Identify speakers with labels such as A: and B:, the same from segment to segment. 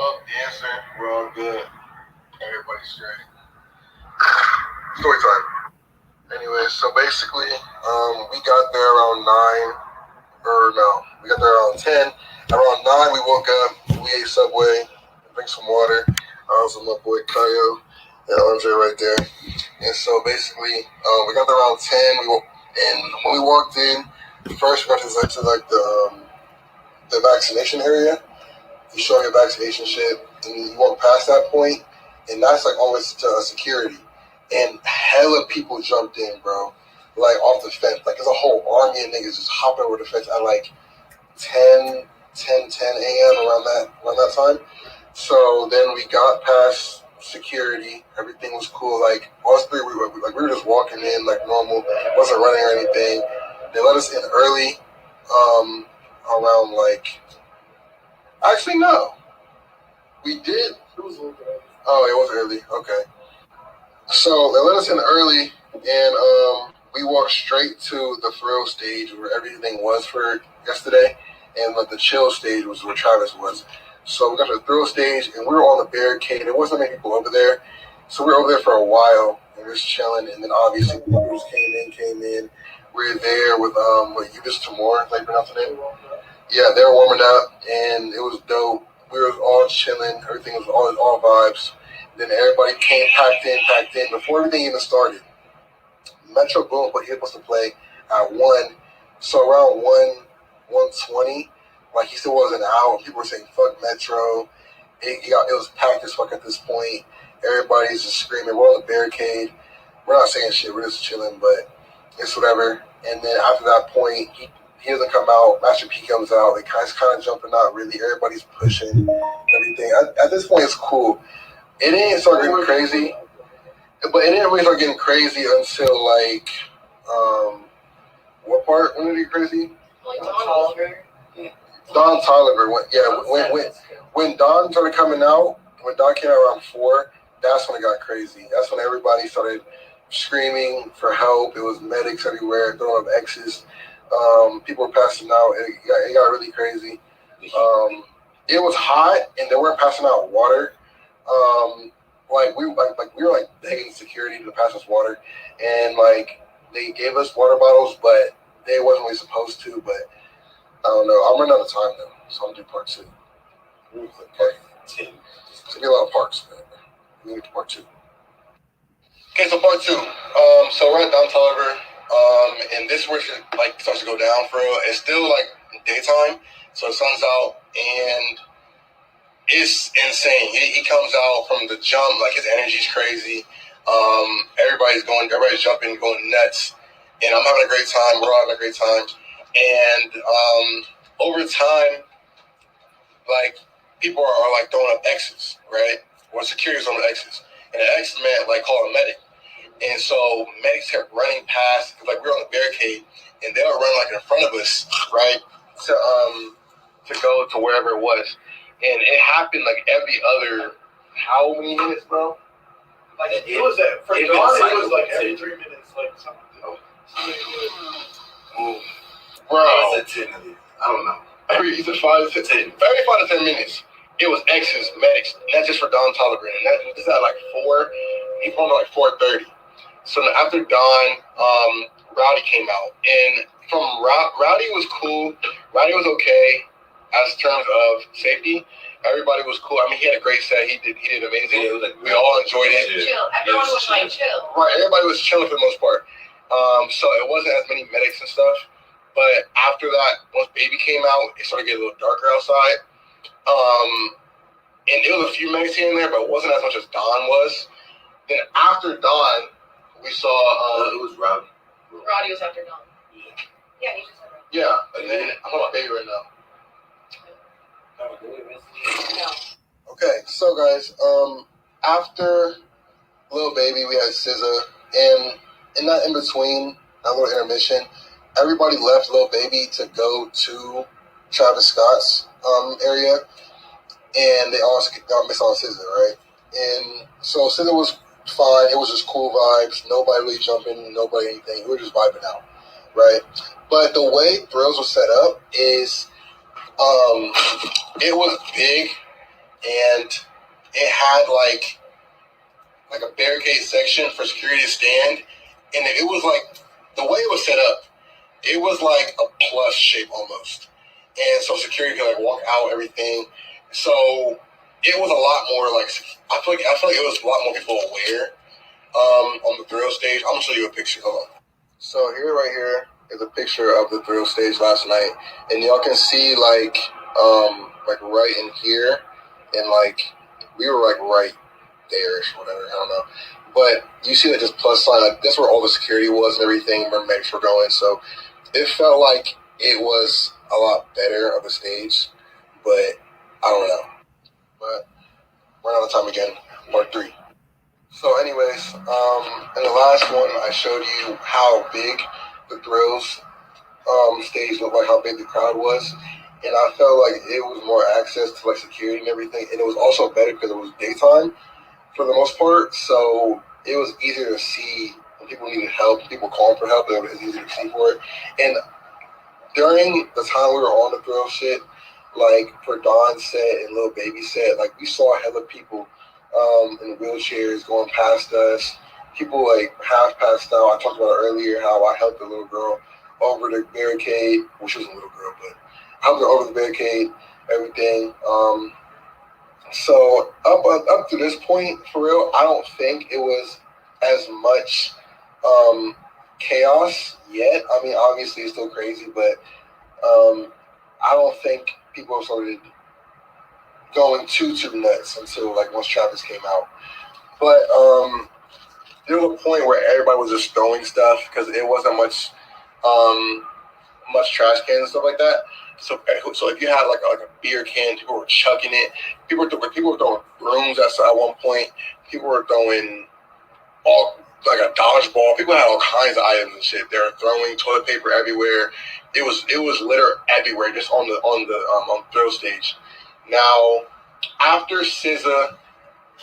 A: Well, the answer, we're all good. Everybody's straight. Story time. Anyway, so basically, we got there around 9, or no, we got there around 10. Around 9, we woke up, we ate Subway, drank some water. I was with my boy Kayo and Andre right there. And so basically, we got there around 10. And when we walked in, first we got to the vaccination area. You show your vaccination shit, and you walk past that point, and that's like always to security. And hella people jumped in, bro. Like off the fence. Like there's a whole army of niggas just hopping over the fence at like 10 a.m. around that time. So then we got past security. Everything was cool. Like us three, we were just walking in like normal. Wasn't running or anything. They let us in early. Around like. Actually, no. We did. Oh, it was early. Okay. So they let us in early, and we walked straight to the thrill stage where everything was for yesterday, and like the chill stage was where Travis was. So we got to the thrill stage, and we were on the barricade. There wasn't many people over there, so we were over there for a while and just chilling. And then obviously people just came in. We were there with you just Tamor, like pronounce the name. Yeah, they were warming up, and it was dope. We were all chilling. Everything was all vibes. Then everybody came packed in before everything even started. Metro Boom, but he was supposed to play at 1. So around 1:20, like he still wasn't out. People were saying fuck Metro. It was packed as fuck at this point. Everybody's just screaming. We're on the barricade. We're not saying shit. We're just chilling, but it's whatever. And then after that point, he doesn't come out. Master P comes out. Like guys kind of jumping out. Really, everybody's pushing everything. At this point, it's cool. It didn't start getting crazy, but it didn't really start getting crazy until like, what part? When did it get crazy?
B: Like Don Tolliver.
A: Don Tolliver. When Don started coming out, when Don came out around 4, that's when it got crazy. That's when everybody started screaming for help. It was medics everywhere, throwing up X's. People were passing out. It got really crazy. It was hot, and they weren't passing out water. We were begging security to pass us water, and like they gave us water bottles, but they wasn't really supposed to. But I don't know. I'm running out of time though, so I'm gonna do part 2. Okay. It's gonna be a lot of parts. We need to part 2. Okay, so part 2. So we're at Don Tolliver. And this is where it like starts to go down for real. It's still like daytime, so the sun's out, and it's insane. He comes out from the jump, like his energy's crazy. Everybody's jumping, going nuts, and I'm having a great time. We're all having a great time, and over time, like people are like throwing up X's, right? Or security's throwing up X's, and an X man like call a medic. And so medics kept running past, cause like we were on the barricade, and they would run like in front of us, right, to go to wherever it was. And it happened like every other, how many minutes, bro?
C: Like it was for Dawn, it was like every 3 minutes, like something.
A: Bro,
C: I said 10 minutes. I don't know.
A: Either 5 to 10. Every 5 to 10 minutes, it was X's, medics, and that's just for Don Tolliver. And this is at like 4. He phoned at like 4:30. So after Don, Rowdy came out, and from Rowdy was cool. Rowdy was okay as terms of safety. Everybody was cool. I mean, he had a great set. He did amazing.
C: Yeah,
A: we all enjoyed it.
B: Chill. Everyone was like chill.
A: Right, everybody was chilling for the most part. So it wasn't as many medics and stuff. But after that, once Baby came out, it started getting a little darker outside. And there was a few medics here and there, but it wasn't as much as Don was. Then after Don, we saw
C: it was Rowdy.
B: Roddy was after Don. Yeah, he just said Roddy.
A: Yeah, and then I'm on my Baby right now.
B: No.
A: Okay, so guys, after Lil Baby, we had SZA, and in that in between, that little intermission, everybody left Lil Baby to go to Travis Scott's area, and they all got mixed on SZA, right? And so SZA was fine. It was just cool vibes. Nobody really jumping, nobody anything. We were just vibing out, right? But the way Thrills was set up is, it was big and it had like a barricade section for security to stand, and it was like the way it was set up. It was like a plus shape almost, and so security could like walk out everything. So it was a lot more like I feel like it was a lot more people aware on the thrill stage. I'm gonna show you a picture. Hold on. So right here is a picture of the thrill stage last night, and y'all can see like right in here, and like we were like right there, whatever, I don't know. But you see that this plus sign, like that's where all the security was and everything, where medics were going. So it felt like it was a lot better of a stage, but I don't know. But we're out of time again, part 3. So anyways, in the last one, I showed you how big the thrills stage looked like, how big the crowd was. And I felt like it was more access to like security and everything. And it was also better because it was daytime for the most part. So it was easier to see when people needed help, people calling for help, it was easier to see for it. And during the time we were on the thrill shit, like for Don's set and Lil Baby set, like we saw hella people in wheelchairs going past us. People like half passed out. I talked about earlier how I helped the little girl over the barricade. Well, she was a little girl, but I helped her over the barricade, everything. So up to this point, for real, I don't think it was as much chaos yet. I mean, obviously it's still crazy, but I don't think people started going too nuts until like once Travis came out. But there was a point where everybody was just throwing stuff because it wasn't much trash cans and stuff like that. So if you had like a beer can, people were chucking it. People were throwing brooms at one point. People were throwing all like a dodgeball. People had all kinds of items and shit. They were throwing toilet paper everywhere. It was litter everywhere, just on the thrill stage. Now, after SZA,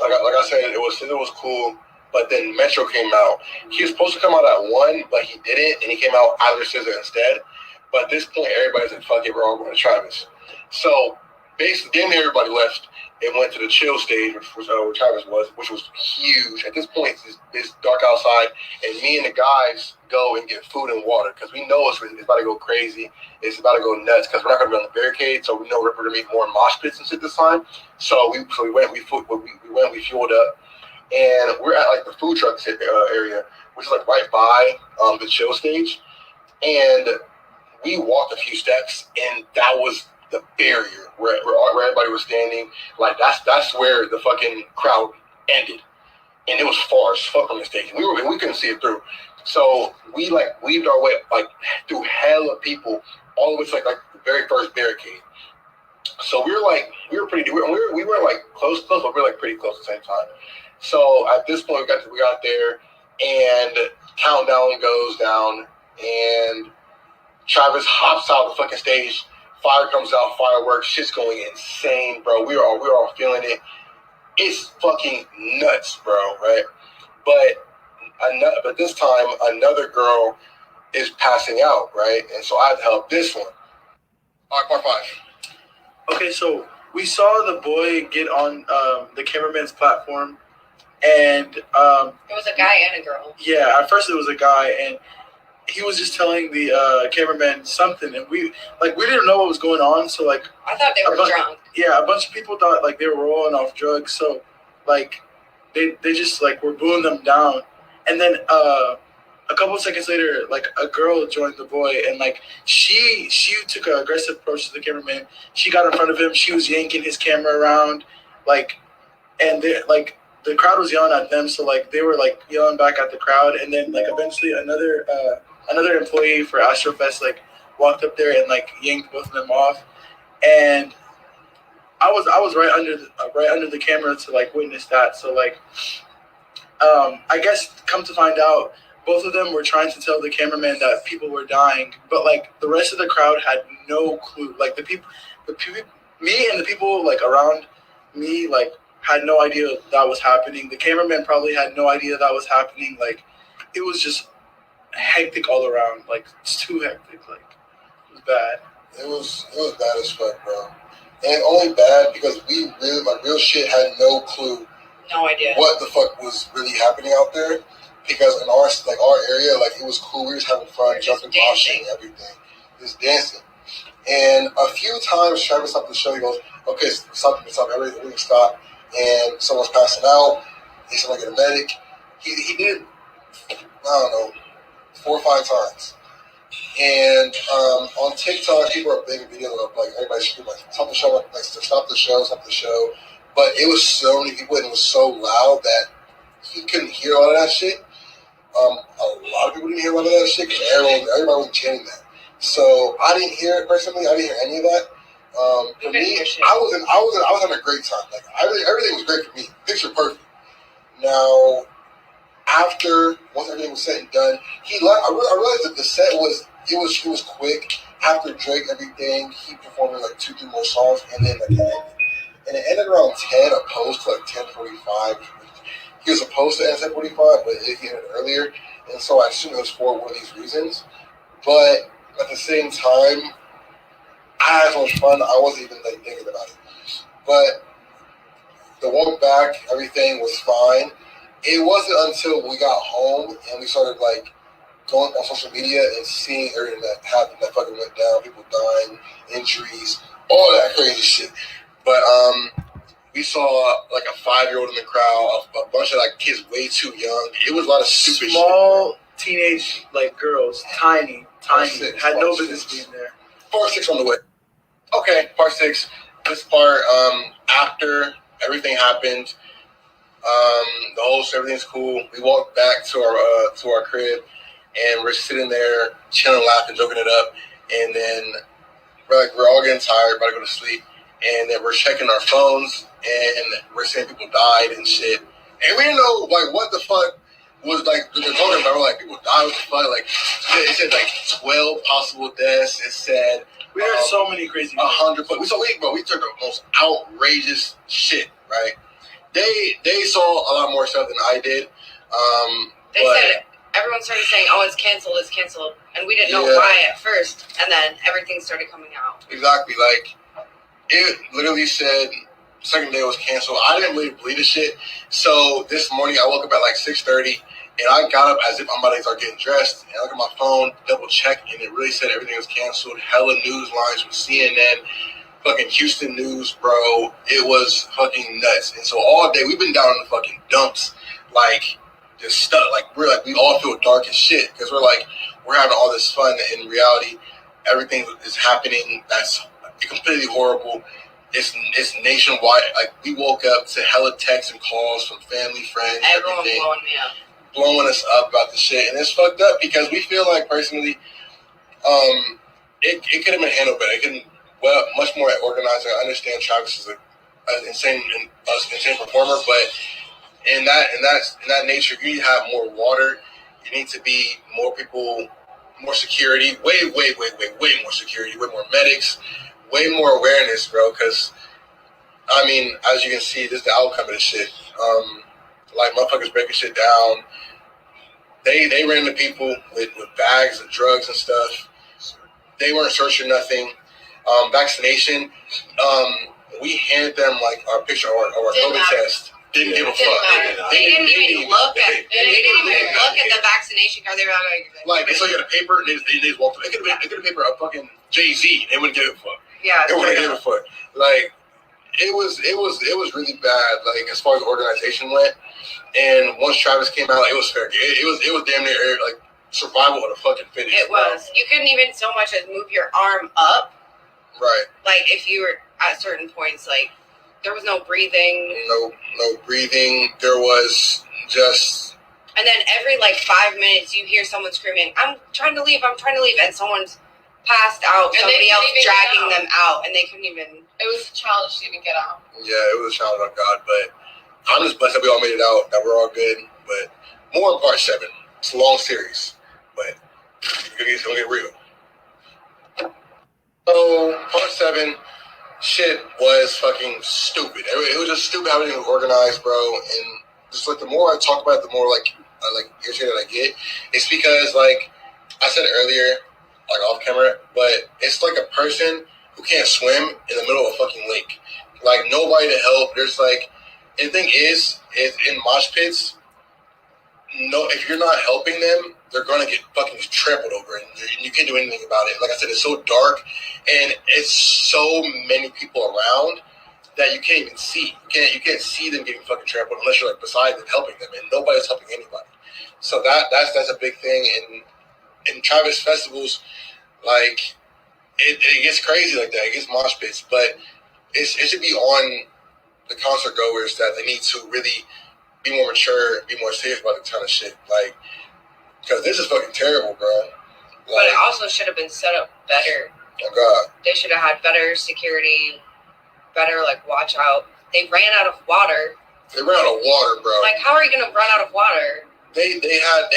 A: like I said, SZA was cool, but then Metro came out. He was supposed to come out at 1, but he didn't, and he came out after SZA instead. But at this point, everybody's like, fuck it, we're all going to Travis. So basically, then everybody left and went to the chill stage, where Travis was, which was huge. At this point, it's dark outside, and me and the guys go and get food and water because we know it's about to go crazy. It's about to go nuts because we're not going to be on the barricade, so we know we're going to be more mosh pits and shit this time. So we went, we fueled up, and we're at like the food truck area, which is like right by the chill stage, and we walked a few steps, and that was the barrier where everybody was standing. Like that's where the fucking crowd ended, and it was far as fuck on the stage. We couldn't see it through, so we like weaved our way like through hell of people all the way to like the very first barricade. So we were pretty we were like close, but we were like pretty close at the same time. So at this point, we got there, and countdown goes down, and Travis hops out the fucking stage. Fire comes out, fireworks, shit's going insane, bro. We were all feeling it. It's fucking nuts, bro, right? But this time, another girl is passing out, right? And so I had to help this one. All right, part 5.
C: Okay, so we saw the boy get on the cameraman's platform, and
B: it was a guy and a girl.
C: Yeah, at first it was a guy, and he was just telling the cameraman something, and we didn't know what was going on. So like,
B: I thought they were drunk.
C: Yeah, a bunch of people thought like they were rolling off drugs. So like, they just like were booing them down, and then a couple of seconds later, like a girl joined the boy, and like she took an aggressive approach to the cameraman. She got in front of him. She was yanking his camera around, like, and the crowd was yelling at them. So like they were like yelling back at the crowd, and then like eventually another employee for AstroFest like walked up there and like yanked both of them off, and I was right under the camera to like witness that. So like, I guess come to find out, both of them were trying to tell the cameraman that people were dying, but like the rest of the crowd had no clue. Like the people, me and the people like around me like had no idea that was happening. The cameraman probably had no idea that was happening. Like it was just hectic all around. Like it's too hectic. Like it was bad.
A: It was bad as fuck, bro. And only bad because we really, like, real shit, had no clue
B: No idea.
A: what the fuck was really happening out there. Because in our area, like, it was cool. We were just having fun, jumping, moshing, everything, just dancing. And a few times, Travis stopped the show. He goes, "Okay, stop, everything stopped." And someone's passing out. He's gonna get a medic. He did, I don't know, 4 or 5 times. And on TikTok, people are making videos of, like, everybody screaming, like, stop the show, like, stop the show, stop the show. But it was so many people and it was so loud that he couldn't hear all of that shit. A lot of people didn't hear a lot of that shit because everybody was chanting that. So I didn't hear it personally. I didn't hear any of that. For me, I was having a great time. Like, everything was great for me. Picture perfect. Now, once everything was said and done, he left. I realized that the set was quick. After Drake, everything, he performed like 2-3 more songs, and then like, it ended. And it ended around 10, opposed to like 10:45. He was supposed to end at 10:45, but it ended earlier, and so I assume it was for one of these reasons. But at the same time, I had so much fun. I wasn't even like thinking about it. But the walk back, everything was fine. It wasn't until we got home and we started like going on social media and seeing everything that happened, that fucking went down, people dying, injuries, all that crazy shit. But we saw like a 5-year-old in the crowd, a bunch of like kids way too young. It was a lot of stupid
C: small shit. Teenage like girls, tiny, had no business being there.
A: Part 6 on the way. Okay, part 6. This part, after everything happened, the host, everything's cool. We walked back to our crib, and we're sitting there chilling, laughing, joking it up, and then we're all getting tired, about to go to sleep, and then we're checking our phones, and we're seeing people died and shit, and we didn't know like what the fuck was like they're talking about. We're like, people died, what the fuck? Like, it said like 12 possible deaths. It said
C: we heard so many crazy
A: 100. But we took the most outrageous shit, right? They saw a lot more stuff than I did.
B: They said everyone started saying, "Oh, it's canceled," and we didn't know why at first, and then everything started coming out.
A: Exactly, like it literally said second day was canceled. I didn't really believe the shit. So this morning I woke up at like 6:30, and I got up as if I'm about to start getting dressed, and I look at my phone, double check, and it really said everything was canceled. Hella news lines from CNN. Fucking Houston news, bro. It was fucking nuts. And so all day we've been down in the fucking dumps, like just stuck. Like we all feel dark as shit because we're having all this fun. And in reality, everything is happening that's completely horrible. It's nationwide. Like we woke up to hella texts and calls from family, friends,
B: everyone
A: everything,
B: blowing
A: us up about the shit, and it's fucked up because we feel like personally, it could have been handled better. It could. Well, much more organized. I understand Travis is an insane performer, but in that nature, you need to have more water. You need to be more people, more security, way more security, way more medics, way more awareness, bro. Because I mean, as you can see, this is the outcome of this shit. Like motherfuckers breaking shit down. They ran into people with bags of drugs and stuff. They weren't searching nothing. Vaccination, we handed them like our picture or our COVID test. Didn't give a fuck.
B: They didn't even look at the vaccination card. They were
A: like they saw you had a paper and they just walked. It could have been a paper of fucking Jay-Z. They wouldn't give a fuck.
B: Yeah,
A: they wouldn't give a fuck. Like it was really bad. Like as far as the organization went, and once Travis came out, it was fair. It was damn near like survival of the fucking fittest.
B: It was. You couldn't even so much as move your arm up.
A: Right.
B: Like if you were at certain points, like there was no breathing.
A: No breathing. There was just.
B: And then every like 5 minutes, you hear someone screaming, "I'm trying to leave! I'm trying to leave!" And someone's passed out. And somebody else dragging them out, and they couldn't even. It was a challenge to even get out.
A: Yeah, it was a challenge on God, but I'm just blessed that we all made it out. That we're all good. But more in part 7. It's a long series, but it's gonna get real. So, part 7, shit was fucking stupid. It was just stupid how everything was organized, bro. And just like the more I talk about it, the more like irritated I get. It's because like I said earlier, like off camera, but it's like a person who can't swim in the middle of a fucking lake. Like, nobody to help. There's like, and the thing is in mosh pits, no, if you're not helping them, they're gonna get fucking trampled over, and you can't do anything about it. Like I said, it's so dark, and it's so many people around that you can't even see. You can't see them getting fucking trampled unless you're like beside them helping them, and nobody's helping anybody. So that's a big thing. And in Travis festivals, like it gets crazy like that. It gets mosh pits, but it should be on the concert goers that they need to really be more mature, be more serious about the kind of shit. Like, because this is fucking terrible, bro. Like,
B: but it also should have been set up better.
A: Oh God.
B: They should have had better security, better like watch out. They ran out of water.
A: They ran out of water, bro.
B: Like, how are you gonna run out of water?
A: They had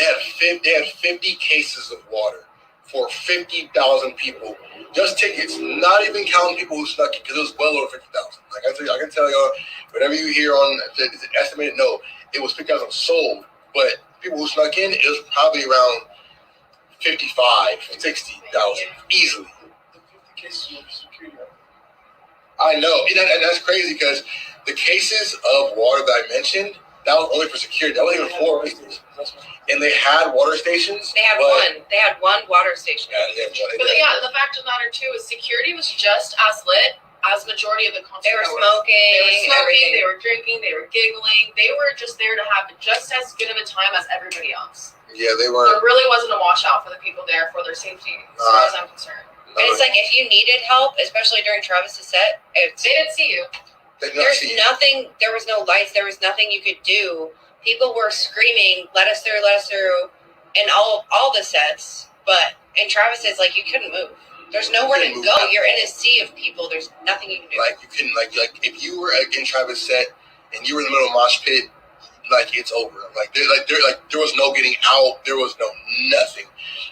A: 50 cases of water for 50,000 people. Just tickets, not even counting people who snuck it, because it was well over 50,000. Like I can tell y'all, whatever you hear on the estimated, no, it was 50,000 sold, but people who snuck in, it was probably around 55, 60,000 easily. I know, and that's crazy because the cases of water that I mentioned, that was only for security. That wasn't even for water stations. And they had water stations.
B: They had one. They had one water station.
D: Yeah, the fact of the matter too is security was just as lit as majority of the concert.
B: They were smoking.
D: Everything. They were drinking. They were giggling. They were just there to have just as good of a time as everybody else.
A: Yeah, they were.
D: There really wasn't a washout for the people there for their safety, as far as I'm concerned.
B: And it's like, if you needed help, especially during Travis's set,
D: they didn't see you.
B: There's nothing. There was no lights. There was nothing you could do. People were screaming, "Let us through! Let us through!" And all the sets. But in Travis's, like, you couldn't move. There's nowhere to go. You're in a sea of people. There's nothing you can do.
A: Like, you couldn't, like if you were in Travis set and you were in the middle of mosh pit, like, it's over. There was no getting out. There was no nothing,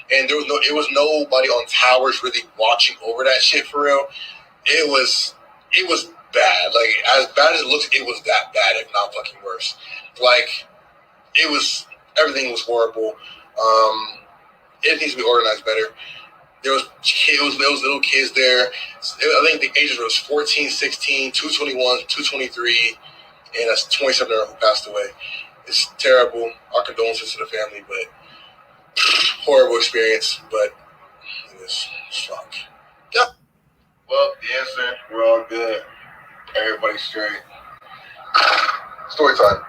A: and there was nobody on towers really watching over that shit for real. It was bad. Like, as bad as it looks, it was that bad, if not fucking worse. Like, everything was horrible. It needs to be organized better. There was little kids there. I think the ages was 14, 16, 221, 223, and a 27-year-old who passed away. It's terrible. Our condolences to the family, but horrible experience. But it was fuck. Yeah. Well, the answer, we're all good. Everybody's straight. Story time.